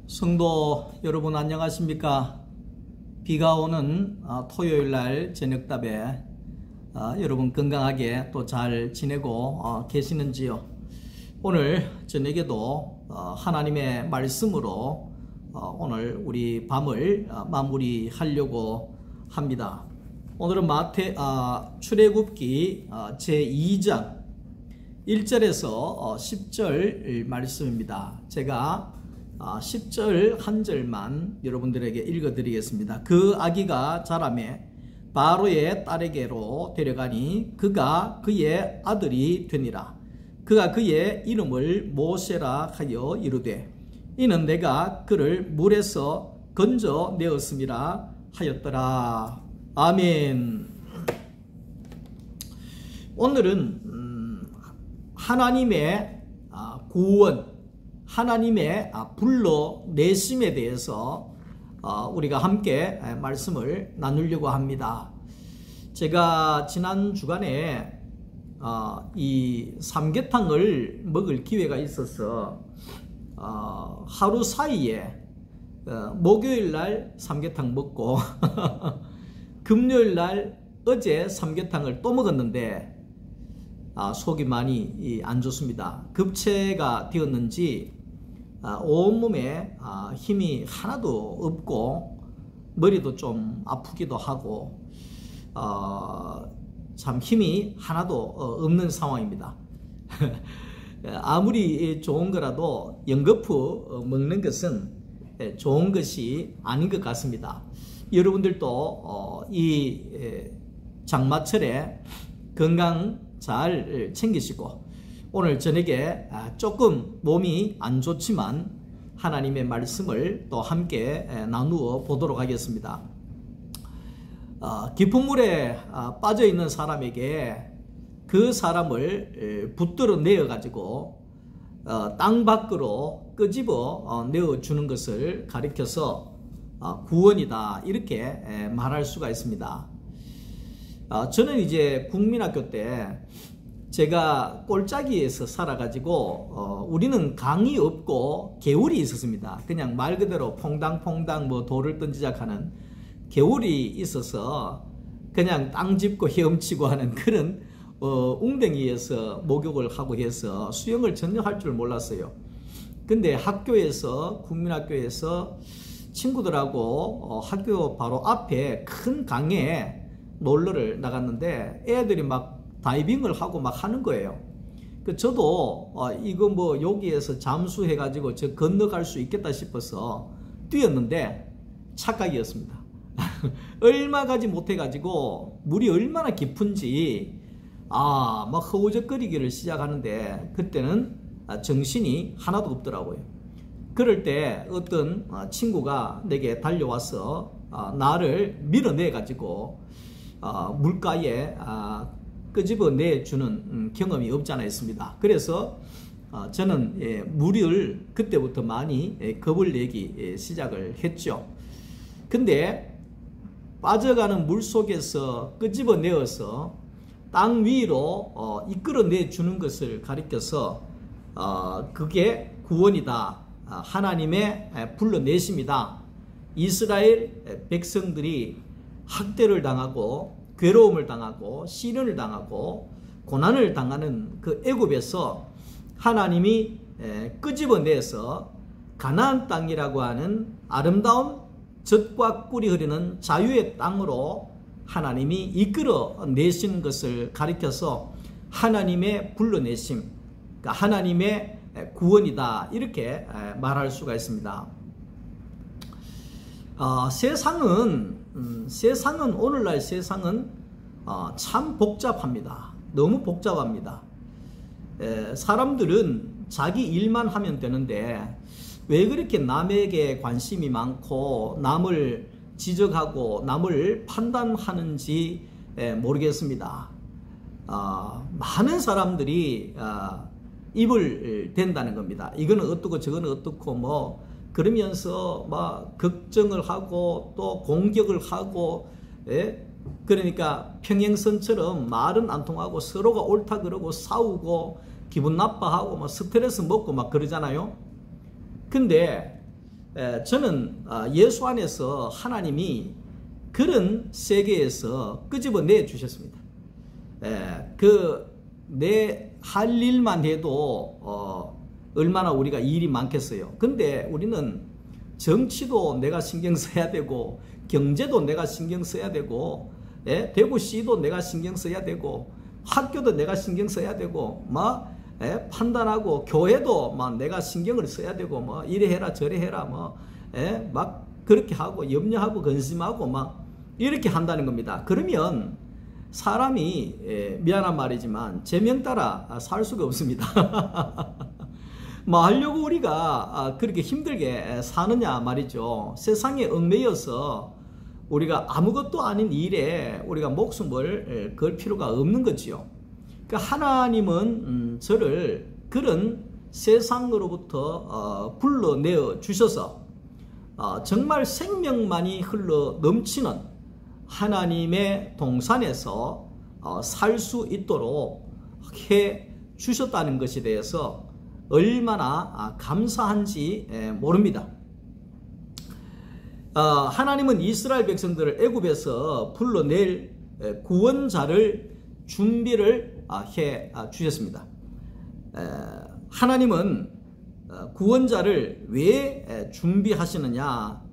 성도 여러분 안녕하십니까? 비가 오는 토요일날 저녁답에 여러분 건강하게 또 잘 지내고 계시는지요? 오늘 저녁에도 하나님의 말씀으로 오늘 우리 밤을 마무리하려고 합니다. 오늘은 출애굽기 제2장 1절에서 10절 말씀입니다. 제가 10절 한 절만 여러분들에게 읽어드리겠습니다. 그 아기가 자라매 바로의 딸에게로 데려가니 그가 그의 아들이 되니라. 그가 그의 이름을 모세라 하여 이르되 이는 내가 그를 물에서 건져 내었음이라 하였더라. 아멘. 오늘은 하나님의 구원, 하나님의 불러내심에 대해서 우리가 함께 말씀을 나누려고 합니다. 제가 지난 주간에 이 삼계탕을 먹을 기회가 있어서 하루 사이에 목요일 날 삼계탕 먹고 금요일 날 어제 삼계탕을 또 먹었는데 속이 많이 안 좋습니다. 급체가 되었는지 온몸에 힘이 하나도 없고 머리도 좀 아프기도 하고 참 힘이 하나도 없는 상황입니다. 아무리 좋은 거라도 연거푸 먹는 것은 좋은 것이 아닌 것 같습니다. 여러분들도 이 장마철에 건강 잘 챙기시고 오늘 저녁에 조금 몸이 안 좋지만 하나님의 말씀을 또 함께 나누어 보도록 하겠습니다. 깊은 물에 빠져 있는 사람에게 그 사람을 붙들어 내어 가지고 땅 밖으로 끄집어 내어 주는 것을 가리켜서 구원이다 이렇게 말할 수가 있습니다. 저는 이제 국민학교 때 제가 꼴짜기에서 살아가지고 우리는 강이 없고 개울이 있었습니다. 그냥 말 그대로 퐁당퐁당 뭐 돌을 던지작하는 개울이 있어서 그냥 땅 짚고 헤엄치고 하는 그런 웅덩이에서 목욕을 하고 해서 수영을 전혀 할 줄 몰랐어요. 근데 학교에서 국민학교에서 친구들하고 학교 바로 앞에 큰 강에 놀러를 나갔는데 애들이 막 다이빙을 하고 막 하는 거예요. 저도 이거 뭐 여기에서 잠수해 가지고 저 건너갈 수 있겠다 싶어서 뛰었는데 착각이었습니다. 얼마 가지 못해 가지고 물이 얼마나 깊은지 막 허우적거리기를 시작하는데 그때는 정신이 하나도 없더라고요. 그럴 때 어떤 친구가 내게 달려와서 나를 밀어내 가지고 물가에 끄집어 내주는 경험이 없지 않아 있습니다. 그래서 저는 물을 그때부터 많이 겁을 내기 시작을 했죠. 근데 빠져가는 물 속에서 끄집어 내어서 땅 위로 이끌어 내주는 것을 가리켜서 그게 구원이다. 하나님의 불러내심이다. 이스라엘 백성들이 학대를 당하고 괴로움을 당하고 시련을 당하고 고난을 당하는 그 애굽에서 하나님이 끄집어내서 가나안 땅이라고 하는 아름다운 젖과 꿀이 흐르는 자유의 땅으로 하나님이 이끌어내시는 것을 가리켜서 하나님의 불러내심, 그러니까 하나님의 구원이다 이렇게 말할 수가 있습니다. 세상은 오늘날 세상은 참 복잡합니다. 너무 복잡합니다. 사람들은 자기 일만 하면 되는데 왜 그렇게 남에게 관심이 많고 남을 지적하고 남을 판단하는지 모르겠습니다. 많은 사람들이 입을 댄다는 겁니다. 이거는 어떻고 저거는 어떻고 뭐 그러면서 막 걱정을 하고 또 공격을 하고 그러니까 평행선처럼 말은 안 통하고 서로가 옳다 그러고 싸우고 기분 나빠하고 막 스트레스 먹고 막 그러잖아요. 근데 저는 예수 안에서 하나님이 그런 세계에서 끄집어내 주셨습니다. 내 할 일만 해도 얼마나 우리가 일이 많겠어요. 근데 우리는 정치도 내가 신경 써야 되고, 경제도 내가 신경 써야 되고, 대구시도 내가 신경 써야 되고, 학교도 내가 신경 써야 되고, 막 판단하고, 교회도 막 내가 신경을 써야 되고, 뭐 이래 해라 저래 해라, 막 그렇게 하고 염려하고 근심하고 막 이렇게 한다는 겁니다. 그러면 사람이 미안한 말이지만 제명 따라 살 수가 없습니다. 뭐 하려고 우리가 그렇게 힘들게 사느냐 말이죠. 세상에 얽매여서 우리가 아무것도 아닌 일에 우리가 목숨을 걸 필요가 없는 거지요. 그러니까 하나님은 저를 그런 세상으로부터 불러내어 주셔서 정말 생명만이 흘러 넘치는 하나님의 동산에서 살 수 있도록 해 주셨다는 것에 대해서 얼마나 감사한지 모릅니다. 하나님은 이스라엘 백성들을 애굽에서 불러낼 구원자를 준비를 해 주셨습니다. 하나님은 구원자를 왜 준비하시느냐?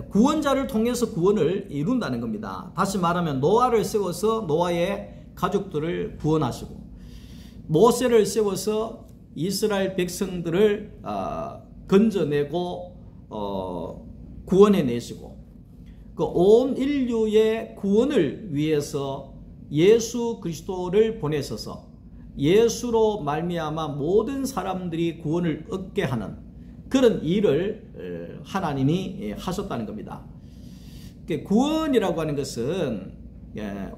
구원자를 통해서 구원을 이룬다는 겁니다. 다시 말하면 노아를 세워서 노아의 가족들을 구원하시고, 모세를 세워서 이스라엘 백성들을 건져내고 구원해내시고, 그 온 인류의 구원을 위해서 예수 그리스도를 보내셔서 예수로 말미암아 모든 사람들이 구원을 얻게 하는 그런 일을 하나님이 하셨다는 겁니다. 구원이라고 하는 것은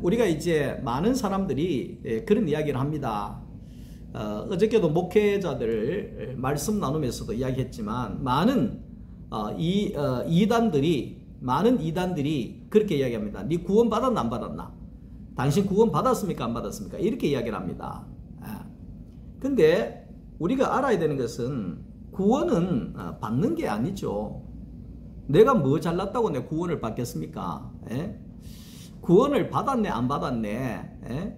우리가 이제 많은 사람들이 그런 이야기를 합니다. 어저께도 목회자들 말씀 나누면서도 이야기했지만 많은 이단들이 그렇게 이야기합니다. 네 구원 받았나 안 받았나? 당신 구원 받았습니까 안 받았습니까? 이렇게 이야기를 합니다. 근데 우리가 알아야 되는 것은 구원은 받는 게 아니죠. 내가 뭐 잘났다고 내 구원을 받겠습니까? 구원을 받았네 안 받았네,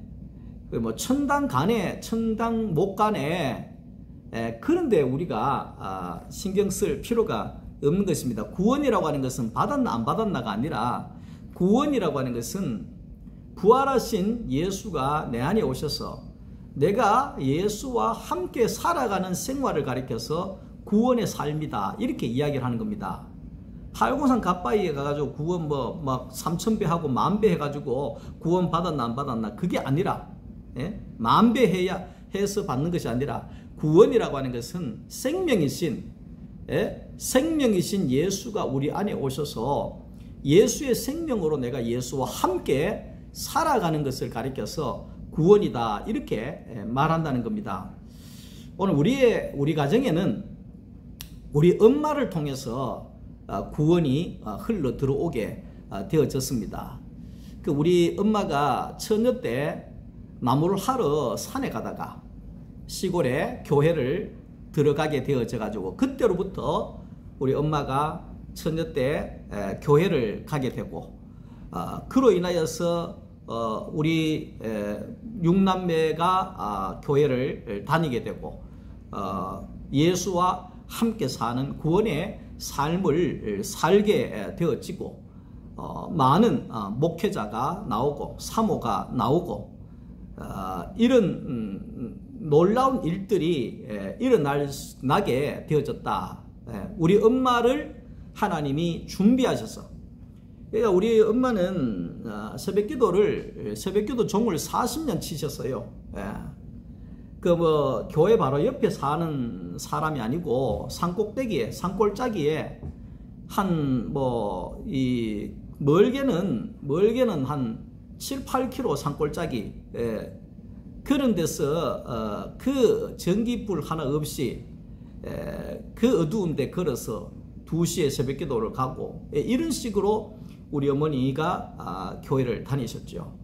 뭐 천당 가네 천당 못 가네, 그런데 우리가 신경 쓸 필요가 없는 것입니다. 구원이라고 하는 것은 받았나 안 받았나가 아니라, 구원이라고 하는 것은 부활하신 예수가 내 안에 오셔서 내가 예수와 함께 살아가는 생활을 가리켜서 구원의 삶이다, 이렇게 이야기를 하는 겁니다. 팔공산 갓바위에 가가지고 구원 막 3000배 하고 10,000배 해가지고 구원 받았나 안 받았나, 그게 아니라, 10,000배 해서 받는 것이 아니라, 구원이라고 하는 것은 생명이신 예수가 우리 안에 오셔서 예수의 생명으로 내가 예수와 함께 살아가는 것을 가리켜서 구원이다, 이렇게 말한다는 겁니다. 오늘 우리 가정에는 우리 엄마를 통해서 구원이 흘러 들어오게 되어졌습니다. 우리 엄마가 처녀 때 나무를 하러 산에 가다가 시골에 교회를 들어가게 되어져 가지고, 그때로부터 우리 엄마가 처녀 때 교회를 가게 되고, 그로 인하여서 우리 6남매가 교회를 다니게 되고, 예수와 함께 사는 구원의 삶을 살게 되어지고, 많은 목회자가 나오고 사모가 나오고, 이런 놀라운 일들이 일어나게 되어졌다. 우리 엄마를 하나님이 준비하셔서, 그러니까 우리 엄마는 새벽기도 종을 40년 치셨어요. 교회 바로 옆에 사는 사람이 아니고 산꼭대기에, 산골짜기에 멀게는 한 7, 8km 산골짜기, 그런 데서 그 전기불 하나 없이 그 어두운 데 걸어서 2시에 새벽기도를 가고, 이런 식으로 우리 어머니가 교회를 다니셨죠.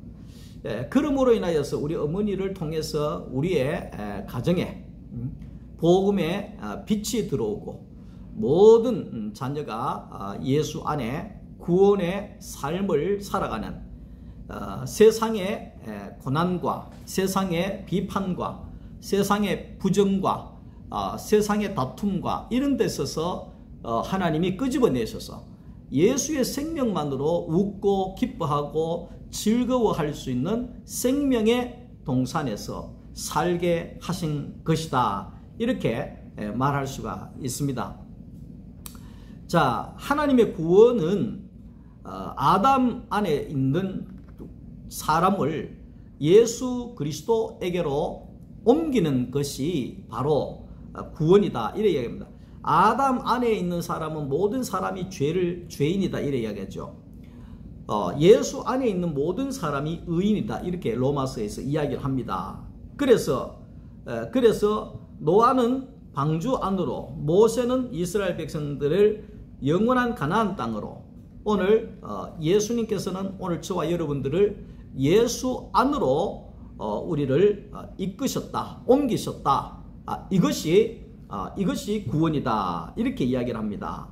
그러므로 인하여서 우리 어머니를 통해서 우리의 가정에 복음의 빛이 들어오고, 모든 자녀가 예수 안에 구원의 삶을 살아가는 세상의 고난과 세상의 비판과 세상의 부정과 세상의 다툼과 이런 데 있어서 하나님이 끄집어내셔서 예수의 생명만으로 웃고 기뻐하고 즐거워할 수 있는 생명의 동산에서 살게 하신 것이다. 이렇게 말할 수가 있습니다. 자, 하나님의 구원은 아담 안에 있는 사람을 예수 그리스도에게로 옮기는 것이 바로 구원이다. 이래 이야기합니다. 아담 안에 있는 사람은 모든 사람이 죄인이다. 이래 이야기하죠. 예수 안에 있는 모든 사람이 의인이다. 이렇게 로마서에서 이야기를 합니다. 그래서 노아는 방주 안으로, 모세는 이스라엘 백성들을 영원한 가나안 땅으로, 오늘 예수님께서는 오늘 저와 여러분들을 예수 안으로 우리를 이끄셨다, 옮기셨다. 이것이 구원이다. 이렇게 이야기를 합니다.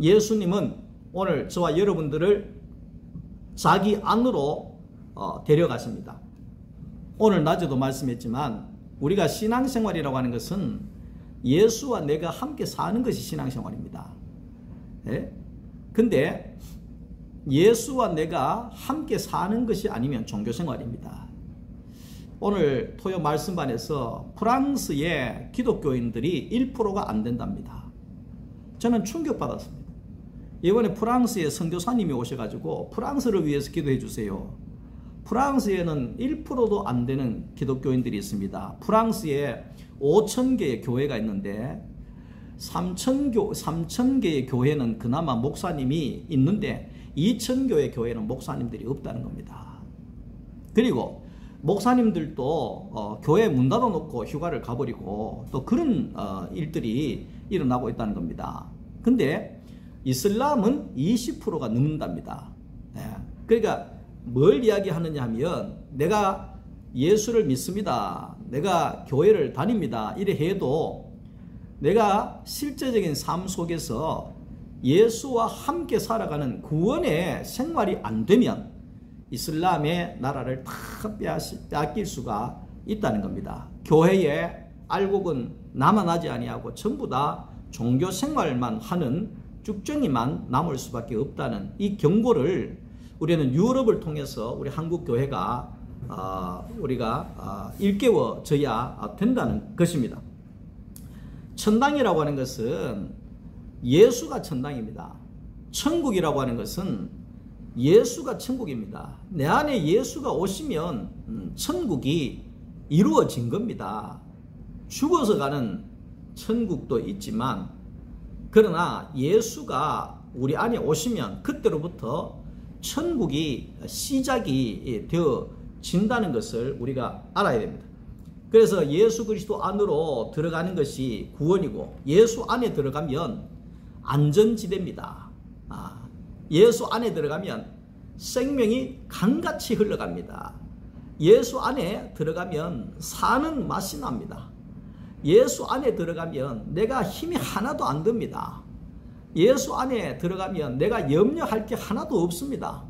예수님은 오늘 저와 여러분들을 자기 안으로 데려가십니다. 오늘 낮에도 말씀했지만 우리가 신앙생활이라고 하는 것은 예수와 내가 함께 사는 것이 신앙생활입니다. 예? 근데 예수와 내가 함께 사는 것이 아니면 종교생활입니다. 오늘 토요 말씀반에서 프랑스의 기독교인들이 1%가 안 된답니다. 저는 충격받았습니다. 이번에 프랑스에 선교사님이 오셔가지고 프랑스를 위해서 기도해 주세요. 프랑스에는 1%도 안 되는 기독교인들이 있습니다. 프랑스에 5,000개의 교회가 있는데 3,000개의 교회는 그나마 목사님이 있는데 2,000교의 교회는 목사님들이 없다는 겁니다. 그리고 목사님들도 교회 문 닫아놓고 휴가를 가버리고 또 그런 일들이 일어나고 있다는 겁니다. 근데 이슬람은 20%가 넘는답니다. 그러니까 뭘 이야기하느냐 하면 내가 예수를 믿습니다. 내가 교회를 다닙니다. 이래 해도 내가 실제적인 삶 속에서 예수와 함께 살아가는 구원의 생활이 안 되면 이슬람의 나라를 다 빼앗길 수가 있다는 겁니다. 교회에 알곡은 남아나지 아니하고 전부 다 종교 생활만 하는 쭉정이만 남을 수밖에 없다는 이 경고를 우리는 유럽을 통해서 우리 한국 교회가 우리가 일깨워져야 된다는 것입니다. 천당이라고 하는 것은 예수가 천당입니다. 천국이라고 하는 것은 예수가 천국입니다. 내 안에 예수가 오시면 천국이 이루어진 겁니다. 죽어서 가는 천국도 있지만 그러나 예수가 우리 안에 오시면 그때로부터 천국이 시작이 되어진다는 것을 우리가 알아야 됩니다. 그래서 예수 그리스도 안으로 들어가는 것이 구원이고 예수 안에 들어가면 안전지대입니다. 예수 안에 들어가면 생명이 강같이 흘러갑니다. 예수 안에 들어가면 사는 맛이 납니다. 예수 안에 들어가면 내가 힘이 하나도 안 듭니다. 예수 안에 들어가면 내가 염려할 게 하나도 없습니다.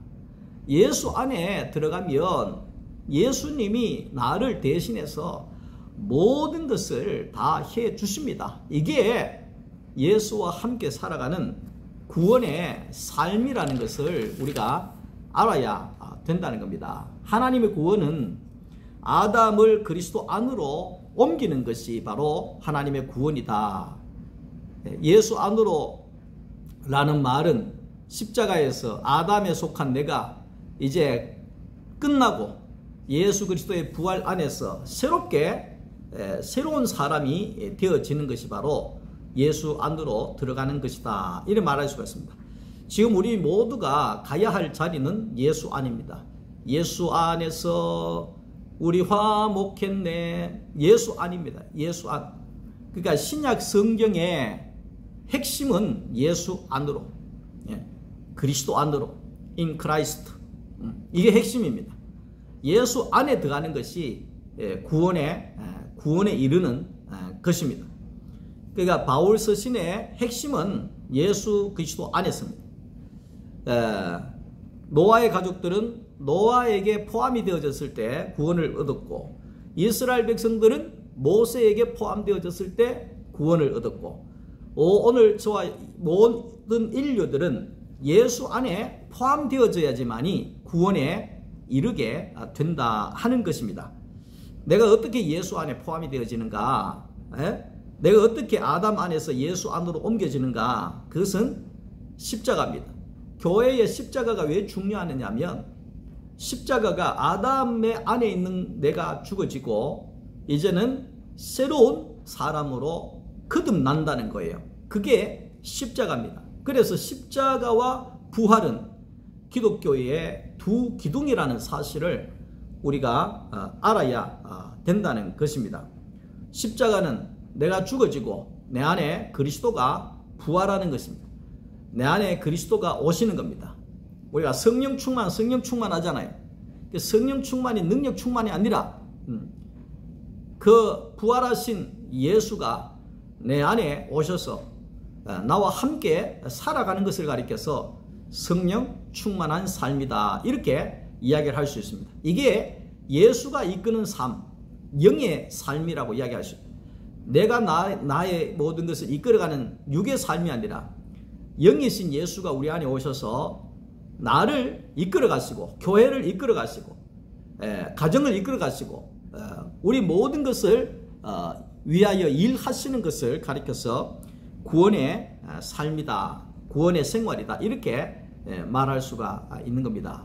예수 안에 들어가면 예수님이 나를 대신해서 모든 것을 다 해 주십니다. 이게 예수와 함께 살아가는 구원의 삶이라는 것을 우리가 알아야 된다는 겁니다. 하나님의 구원은 아담을 그리스도 안으로 옮기는 것이 바로 하나님의 구원이다. 예수 안으로 라는 말은 십자가에서 아담에 속한 내가 이제 끝나고 예수 그리스도의 부활 안에서 새로운 사람이 되어지는 것이 바로 예수 안으로 들어가는 것이다. 이렇게 말할 수가 있습니다. 지금 우리 모두가 가야 할 자리는 예수 안입니다. 예수 안에서 우리 화목했네. 예수 안입니다. 예수 안. 그러니까 신약 성경의 핵심은 예수 안으로, 그리스도 안으로, in Christ. 이게 핵심입니다. 예수 안에 들어가는 것이 구원에 이르는 것입니다. 그러니까 바울 서신의 핵심은 예수 그리스도 안에 있습니다. 노아의 가족들은 노아에게 포함이 되어졌을 때 구원을 얻었고, 이스라엘 백성들은 모세에게 포함되어졌을 때 구원을 얻었고, 오늘 저와 모든 인류들은 예수 안에 포함되어져야지만이 구원에 이르게 된다 하는 것입니다. 내가 어떻게 예수 안에 포함이 되어지는가? 내가 어떻게 아담 안에서 예수 안으로 옮겨지는가? 그것은 십자가입니다. 교회의 십자가가 왜 중요하느냐면, 십자가가 아담의 안에 있는 내가 죽어지고 이제는 새로운 사람으로 거듭난다는 거예요. 그게 십자가입니다. 그래서 십자가와 부활은 기독교의 두 기둥이라는 사실을 우리가 알아야 된다는 것입니다. 십자가는 내가 죽어지고 내 안에 그리스도가 부활하는 것입니다. 내 안에 그리스도가 오시는 겁니다. 우리가 성령 충만 하잖아요. 성령 충만이 능력 충만이 아니라 그 부활하신 예수가 내 안에 오셔서 나와 함께 살아가는 것을 가리켜서 성령 충만한 삶이다, 이렇게 이야기를 할 수 있습니다. 이게 예수가 이끄는 삶, 영의 삶이라고 이야기할 수 있습니다. 내가 나의 모든 것을 이끌어가는 육의 삶이 아니라 영이신 예수가 우리 안에 오셔서 나를 이끌어 가시고, 교회를 이끌어 가시고, 가정을 이끌어 가시고, 우리 모든 것을 위하여 일하시는 것을 가리켜서 구원의 삶이다, 구원의 생활이다, 이렇게 말할 수가 있는 겁니다.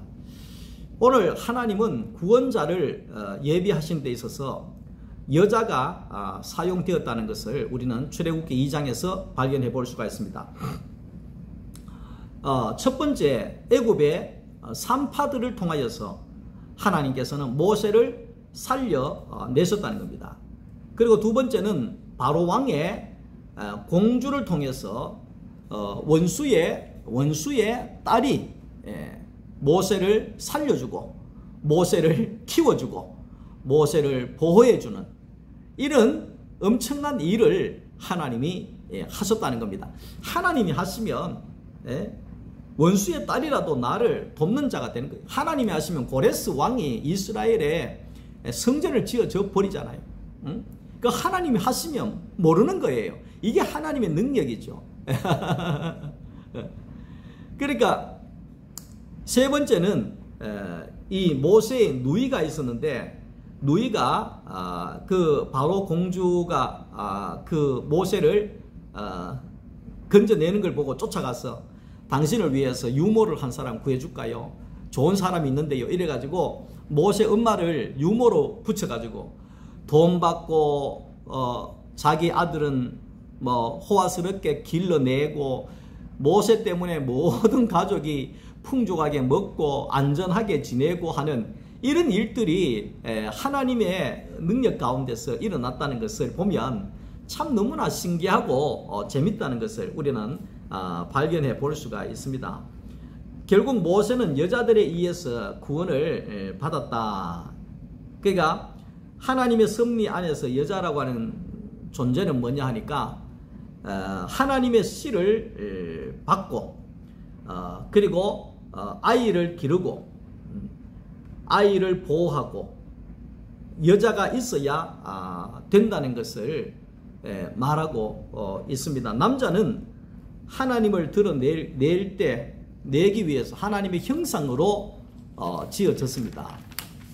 오늘 하나님은 구원자를 예비하신 데 있어서 여자가 사용되었다는 것을 우리는 출애굽기 2장에서 발견해 볼 수가 있습니다. 첫 번째, 애굽의 산파들을 통하여서 하나님께서는 모세를 살려내셨다는 겁니다. 그리고 두 번째는 바로 왕의 공주를 통해서 원수의 딸이 모세를 살려주고, 모세를 키워주고, 모세를 보호해주는 이런 엄청난 일을 하나님이 하셨다는 겁니다. 하나님이 하시면 원수의 딸이라도 나를 돕는 자가 되는 거예요. 하나님이 하시면 고레스 왕이 이스라엘에 성전을 지어줘 버리잖아요. 그 하나님이 하시면 모르는 거예요. 이게 하나님의 능력이죠. 그러니까 세 번째는 이 모세의 누이가 있었는데, 누이가 그 바로 공주가 그 모세를 건져내는 걸 보고 쫓아가서 당신을 위해서 유모를 한 사람 구해줄까요? 좋은 사람이 있는데요. 이래가지고 모세 엄마를 유모로 붙여가지고 돈 받고 자기 아들은 뭐 호화스럽게 길러내고, 모세 때문에 모든 가족이 풍족하게 먹고 안전하게 지내고 하는 이런 일들이 하나님의 능력 가운데서 일어났다는 것을 보면 참 너무나 신기하고 재밌다는 것을 우리는 발견해 볼 수가 있습니다. 결국 모세는 여자들에 의해서 구원을 받았다. 그러니까 하나님의 섭리 안에서 여자라고 하는 존재는 뭐냐 하니까 하나님의 씨를 받고 그리고 아이를 기르고 아이를 보호하고 여자가 있어야 된다는 것을 말하고 있습니다. 남자는 하나님을 드러낼 때 내기 위해서 하나님의 형상으로 지어졌습니다.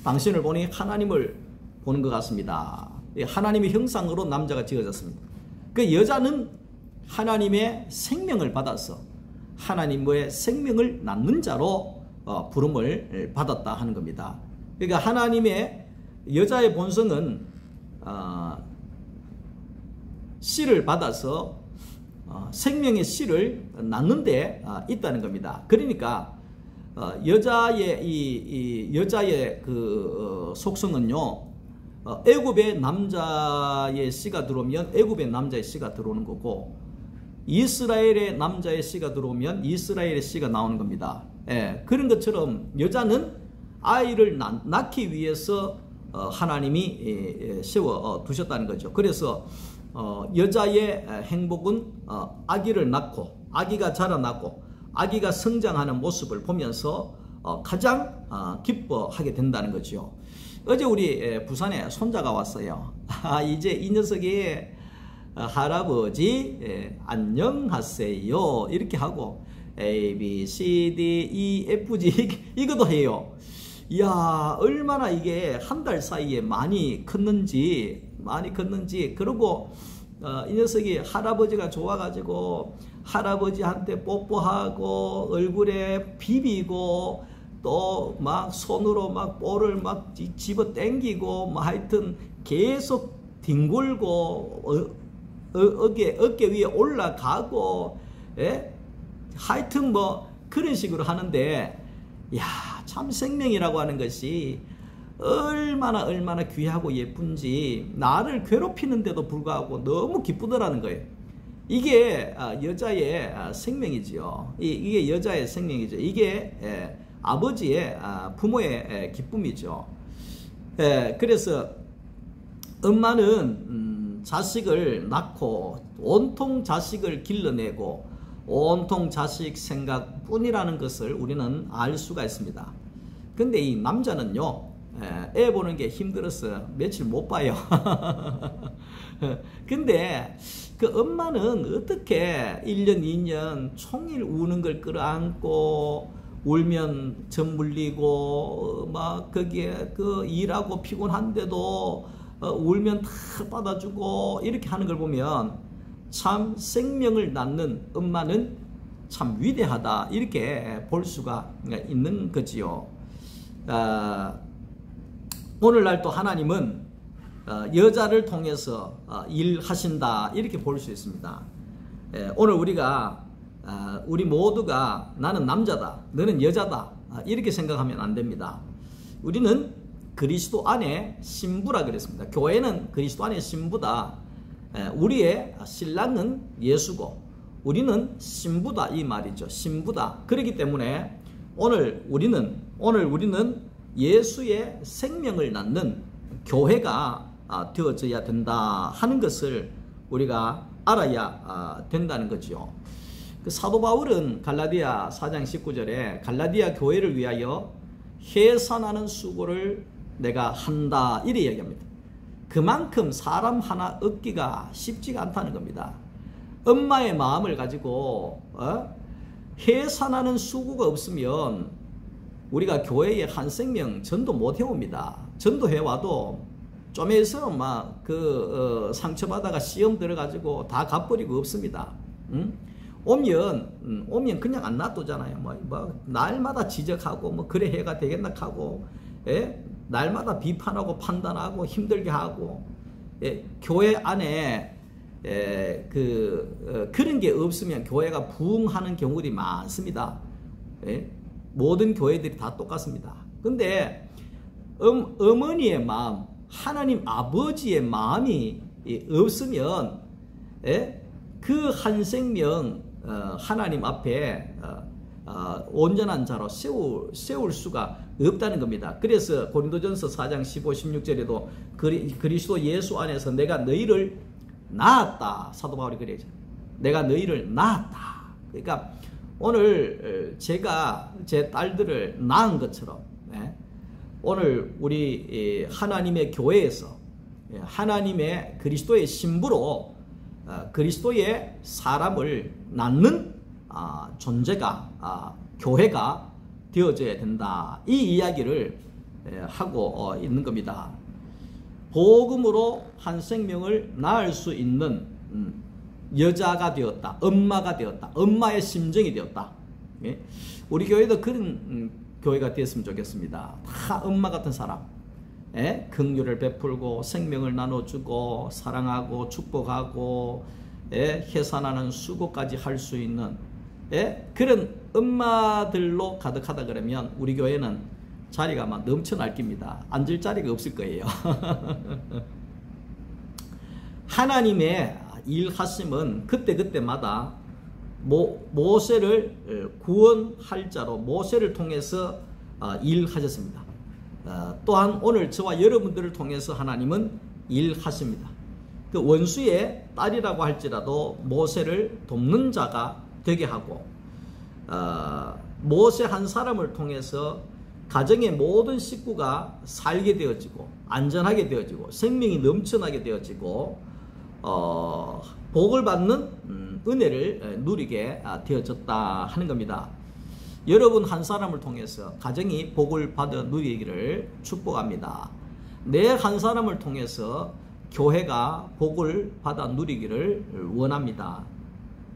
당신을 보니 하나님을 보는 것 같습니다. 하나님의 형상으로 남자가 지어졌습니다. 그 여자는 하나님의 생명을 받아서 하나님의 생명을 낳는 자로 부름을 받았다 하는 겁니다. 그러니까 하나님의 여자의 본성은 씨를 받아서 생명의 씨를 낳는 데 있다는 겁니다. 그러니까 여자의 여자의 그 속성은요, 애굽의 남자의 씨가 들어오면 애굽의 남자의 씨가 들어오는 거고, 이스라엘의 남자의 씨가 들어오면 이스라엘의 씨가 나오는 겁니다. 그런 것처럼 여자는 아이를 낳기 위해서 하나님이 세워 두셨다는 거죠. 그래서 여자의 행복은 아기를 낳고 아기가 자라나고 아기가 성장하는 모습을 보면서 가장 기뻐하게 된다는 거죠. 어제 우리 부산에 손자가 왔어요. 이제 이 녀석이 할아버지 안녕하세요 이렇게 하고 A, B, C, D, E, F, G 이것도 해요. 이야, 얼마나 이게 한 달 사이에 많이 컸는지 그리고 이 녀석이 할아버지가 좋아가지고 할아버지한테 뽀뽀하고 얼굴에 비비고 또 막 손으로 막 볼을 막 집어 당기고 뭐 하여튼 계속 뒹굴고 어깨 위에 올라가고 하여튼 뭐 그런 식으로 하는데, 야, 참 생명이라고 하는 것이 얼마나 귀하고 예쁜지 나를 괴롭히는데도 불구하고 너무 기쁘더라는 거예요. 이게 여자의 생명이지요. 이게 여자의 생명이죠. 이게 아버지의 부모의 기쁨이죠. 그래서 엄마는 자식을 낳고 온통 자식을 길러내고 온통 자식 생각뿐이라는 것을 우리는 알 수가 있습니다. 근데 이 남자는요, 애 보는 게 힘들어서 며칠 못 봐요. 근데 그 엄마는 어떻게 1년 2년 종일 우는 걸 끌어안고 울면 젖 물리고 막 거기에 그 일하고 피곤한데도 울면 다 받아주고 이렇게 하는 걸 보면 참 생명을 낳는 엄마는 참 위대하다 이렇게 볼 수가 있는 거지요. 오늘날 또 하나님은 여자를 통해서 일하신다 이렇게 볼 수 있습니다. 오늘 우리 모두가 나는 남자다 너는 여자다 이렇게 생각하면 안 됩니다. 우리는 그리스도 안에 신부라 그랬습니다. 교회는 그리스도 안에 신부다. 우리의 신랑은 예수고 우리는 신부다 이 말이죠. 신부다. 그렇기 때문에 오늘 우리는 예수의 생명을 낳는 교회가 되어져야 된다 하는 것을 우리가 알아야 된다는 거죠. 그 사도 바울은 갈라디아 4장 19절에 갈라디아 교회를 위하여 해산하는 수고를 내가 한다 이래 얘기합니다. 그만큼 사람 하나 얻기가 쉽지가 않다는 겁니다. 엄마의 마음을 가지고 해산하는 수고가 없으면 우리가 교회에 한 생명 전도 못 해옵니다. 전도해와도 좀 해서 막 상처받아가 시험 들어가지고 다 갚버리고 없습니다. 오면 그냥 안 놔두잖아요. 뭐 날마다 지적하고 뭐 그래 해가 되겠나 하고 날마다 비판하고 판단하고 힘들게 하고 교회 안에 그런 게 없으면 교회가 부흥하는 경우들이 많습니다. 모든 교회들이 다 똑같습니다. 근데 어머니의 마음, 하나님 아버지의 마음이 없으면 그 한 생명 하나님 앞에 온전한 자로 세울 수가 없다는 겁니다. 그래서 고린도전서 4장 15, 16절에도 그리스도 예수 안에서 내가 너희를 낳았다. 사도 바울이 그래요. 내가 너희를 낳았다. 그러니까 오늘 제가 제 딸들을 낳은 것처럼 오늘 우리 하나님의 교회에서 하나님의 그리스도의 신부로 그리스도의 사람을 낳는 존재가 교회가 되어져야 된다. 이 이야기를 하고 있는 겁니다. 복음으로 한 생명을 낳을 수 있는 여자가 되었다. 엄마가 되었다. 엄마의 심정이 되었다. 우리 교회도 그런 교회가 되었으면 좋겠습니다. 다 엄마 같은 사람. 긍휼을 베풀고 생명을 나눠주고 사랑하고 축복하고 해산하는 수고까지 할 수 있는 그런 엄마들로 가득하다 그러면 우리 교회는 자리가 막 넘쳐날 겁니다. 앉을 자리가 없을 거예요. 하나님의 일하심은 그때마다 모세를 구원할 자로 모세를 통해서 일하셨습니다. 또한 오늘 저와 여러분들을 통해서 하나님은 일하십니다. 그 원수의 딸이라고 할지라도 모세를 돕는 자가 되게 하고, 모세 한 사람을 통해서 가정의 모든 식구가 살게 되어지고 안전하게 되어지고 생명이 넘쳐나게 되어지고 복을 받는 은혜를 누리게 되어졌다 하는 겁니다. 여러분 한 사람을 통해서 가정이 복을 받아 누리기를 축복합니다. 내 한 사람을 통해서 교회가 복을 받아 누리기를 원합니다.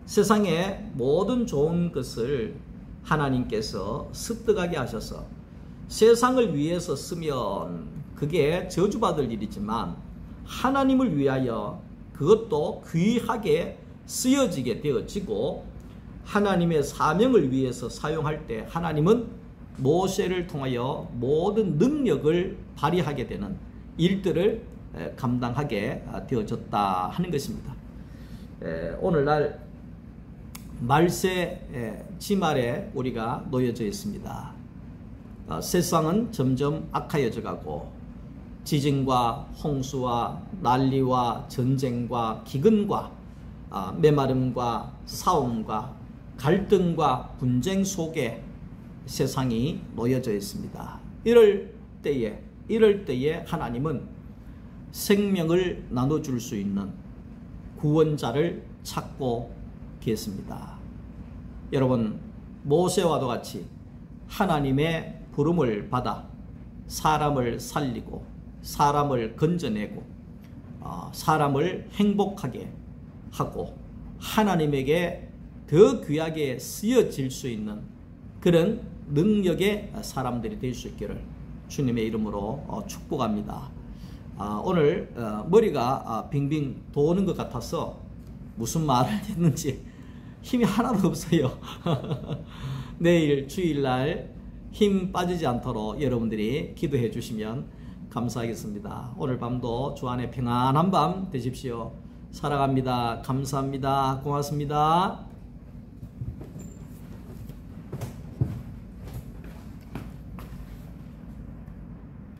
세상의 모든 좋은 것을 하나님께서 습득하게 하셔서 세상을 위해서 쓰면 그게 저주받을 일이지만 하나님을 위하여 그것도 귀하게 쓰여지게 되어지고 하나님의 사명을 위해서 사용할 때 하나님은 모세를 통하여 모든 능력을 발휘하게 되는 일들을 감당하게 되어졌다 하는 것입니다. 오늘날 말세 지말에 우리가 놓여져 있습니다. 세상은 점점 악하여져 가고 지진과 홍수와 난리와 전쟁과 기근과 메마름과 싸움과 갈등과 분쟁 속에 세상이 놓여져 있습니다. 이럴 때에 하나님은 생명을 나눠줄 수 있는 구원자를 찾고 계십니다. 여러분, 모세와도 같이 하나님의 부름을 받아 사람을 살리고 사람을 건져내고 사람을 행복하게 하고 하나님에게 더 귀하게 쓰여질 수 있는 그런 능력의 사람들이 될 수 있기를 주님의 이름으로 축복합니다. 오늘 머리가 빙빙 도는 것 같아서 무슨 말을 했는지 힘이 하나도 없어요. 내일 주일날 힘 빠지지 않도록 여러분들이 기도해 주시면 감사하겠습니다. 오늘 밤도 주 안에 평안한 밤 되십시오. 사랑합니다. 감사합니다. 고맙습니다.